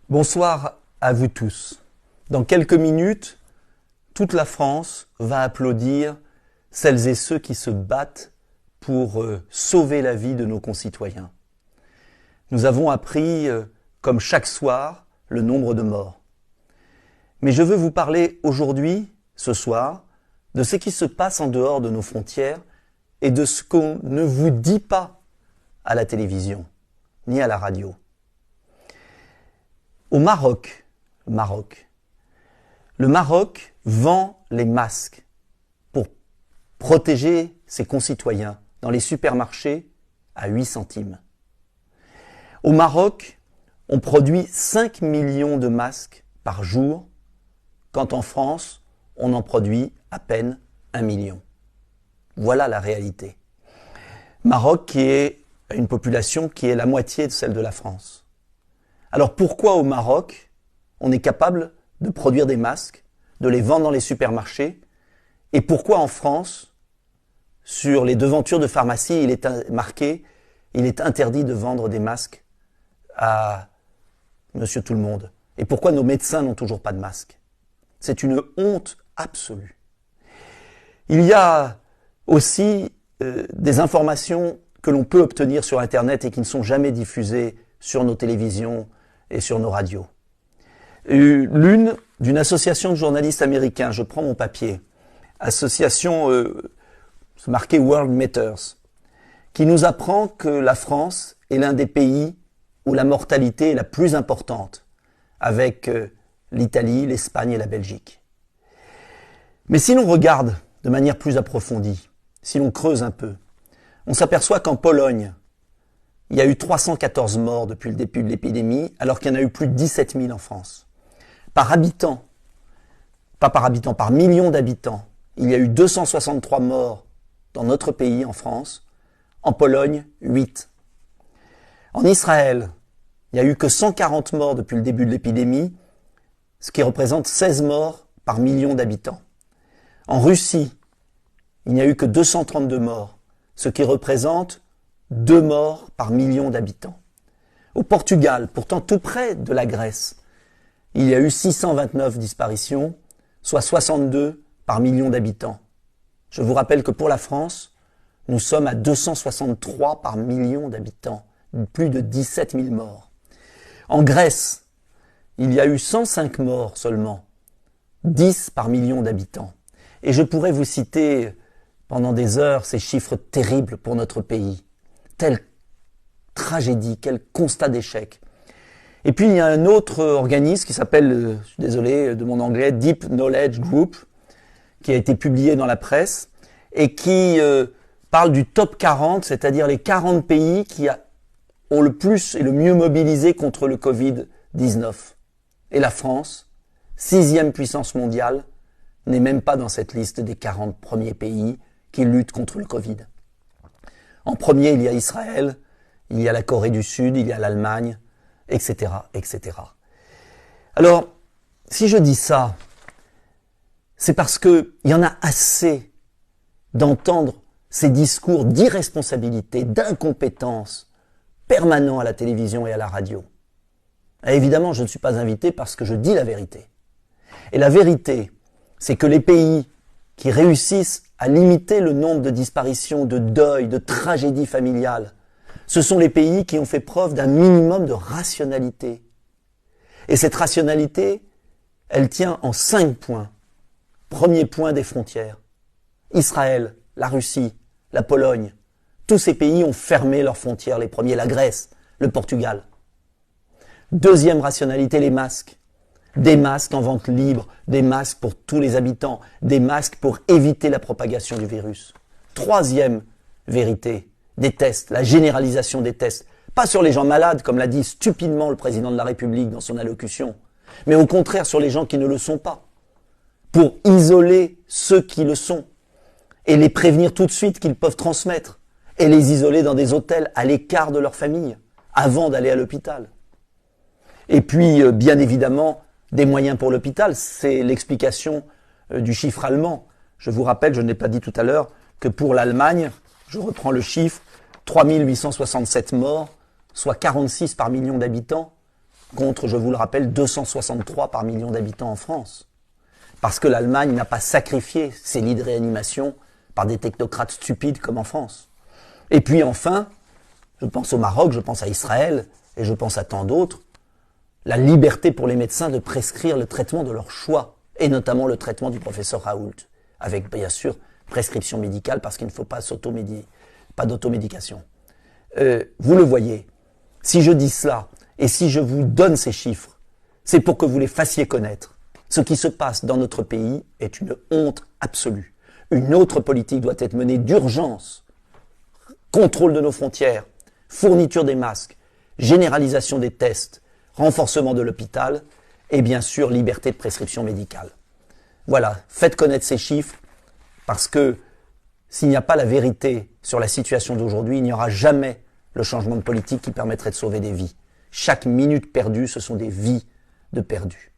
Bonsoir à vous tous. Dans quelques minutes, toute la France va applaudir celles et ceux qui se battent pour sauver la vie de nos concitoyens. Nous avons appris, comme chaque soir, le nombre de morts. Mais je veux vous parler aujourd'hui, ce soir, de ce qui se passe en dehors de nos frontières et de ce qu'on ne vous dit pas à la télévision, ni à la radio. Au Maroc, le Maroc vend les masques pour protéger ses concitoyens dans les supermarchés à 8 centimes. Au Maroc, on produit 5 millions de masques par jour, quand en France, on en produit à peine 1 million. Voilà la réalité. Maroc qui est une population qui est la moitié de celle de la France. Alors pourquoi au Maroc, on est capable de produire des masques, de les vendre dans les supermarchés, et pourquoi en France, sur les devantures de pharmacie, il est marqué, il est interdit de vendre des masques à Monsieur Tout-le-Monde. Et pourquoi nos médecins n'ont toujours pas de masques? C'est une honte absolue. Il y a aussi des informations que l'on peut obtenir sur Internet et qui ne sont jamais diffusées sur nos télévisions et sur nos radios. L'une d'une association de journalistes américains, je prends mon papier, association marquée World Matters, qui nous apprend que la France est l'un des pays où la mortalité est la plus importante, avec l'Italie, l'Espagne et la Belgique. Mais si l'on regarde de manière plus approfondie, si l'on creuse un peu, on s'aperçoit qu'en Pologne, il y a eu 314 morts depuis le début de l'épidémie, alors qu'il y en a eu plus de 17 000 en France. Par habitant, pas par habitant, par million d'habitants, il y a eu 263 morts dans notre pays, en France. En Pologne, 8. En Israël, il n'y a eu que 140 morts depuis le début de l'épidémie, ce qui représente 16 morts par million d'habitants. En Russie, il n'y a eu que 232 morts, ce qui représente 2 morts par million d'habitants. Au Portugal, pourtant tout près de la Grèce, il y a eu 629 disparitions, soit 62 par million d'habitants. Je vous rappelle que pour la France, nous sommes à 263 par million d'habitants, plus de 17 000 morts. En Grèce, il y a eu 105 morts seulement, 10 par million d'habitants. Et je pourrais vous citer pendant des heures ces chiffres terribles pour notre pays. Telle tragédie, quel constat d'échec. Et puis il y a un autre organisme qui s'appelle, je suis désolé de mon anglais, Deep Knowledge Group, qui a été publié dans la presse et qui parle du top 40, c'est-à-dire les 40 pays qui ont le plus et le mieux mobilisé contre le Covid-19. Et la France, 6e puissance mondiale, n'est même pas dans cette liste des 40 premiers pays qui luttent contre le Covid. En premier, il y a Israël, il y a la Corée du Sud, il y a l'Allemagne, etc., etc. Alors, si je dis ça, c'est parce qu'il y en a assez d'entendre ces discours d'irresponsabilité, d'incompétence permanents à la télévision et à la radio. Et évidemment, je ne suis pas invité parce que je dis la vérité. Et la vérité, c'est que les pays qui réussissent à limiter le nombre de disparitions, de deuils, de tragédies familiales, ce sont les pays qui ont fait preuve d'un minimum de rationalité. Et cette rationalité, elle tient en 5 points. Premier point, des frontières. Israël, la Russie, la Pologne, tous ces pays ont fermé leurs frontières, les premiers, la Grèce, le Portugal. Deuxième rationalité, les masques. Des masques en vente libre, des masques pour tous les habitants, des masques pour éviter la propagation du virus. Troisième vérité, des tests, la généralisation des tests. Pas sur les gens malades, comme l'a dit stupidement le président de la République dans son allocution, mais au contraire sur les gens qui ne le sont pas, pour isoler ceux qui le sont, et les prévenir tout de suite qu'ils peuvent transmettre, et les isoler dans des hôtels à l'écart de leur famille, avant d'aller à l'hôpital. Et puis, bien évidemment, des moyens pour l'hôpital, c'est l'explication du chiffre allemand. Je vous rappelle, je ne l'ai pas dit tout à l'heure, que pour l'Allemagne, je reprends le chiffre, 3 867 morts, soit 46 par million d'habitants, contre, je vous le rappelle, 263 par million d'habitants en France. Parce que l'Allemagne n'a pas sacrifié ses lits de réanimation par des technocrates stupides comme en France. Et puis enfin, je pense au Maroc, je pense à Israël, et je pense à tant d'autres, la liberté pour les médecins de prescrire le traitement de leur choix, et notamment le traitement du professeur Raoult, avec bien sûr prescription médicale, parce qu'il ne faut pas pas d'automédication. Vous le voyez, si je dis cela, et si je vous donne ces chiffres, c'est pour que vous les fassiez connaître. Ce qui se passe dans notre pays est une honte absolue. Une autre politique doit être menée d'urgence. Contrôle de nos frontières, fourniture des masques, généralisation des tests, renforcement de l'hôpital et bien sûr liberté de prescription médicale. Voilà, faites connaître ces chiffres parce que s'il n'y a pas la vérité sur la situation d'aujourd'hui, il n'y aura jamais le changement de politique qui permettrait de sauver des vies. Chaque minute perdue, ce sont des vies de perdues.